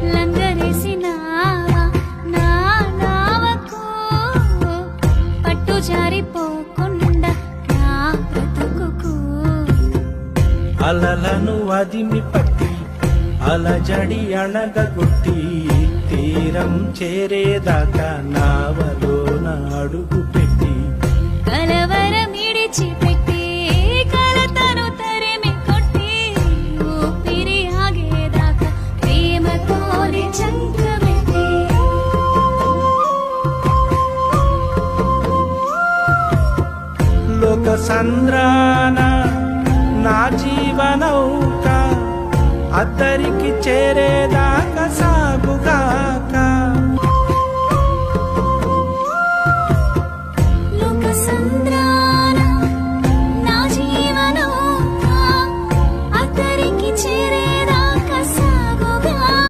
లంగరేసినావా నా నావకు పట్టు జారిపోకుండా నా బ్రతుకుకు అలలను అదిమి పట్టి అలజడి అణగగొట్టి తీరం చేరేదాకా నావలోన అడుగు పెట్టి కలవరమిడిచి పెట్టి కలతను తరిమి కొట్టి ఊపిరి ఆగేదాకా ప్రేమతోనే చంకబెట్టి లోక సంద్రాన నా జీవనౌక అద్దరికి చేరేదా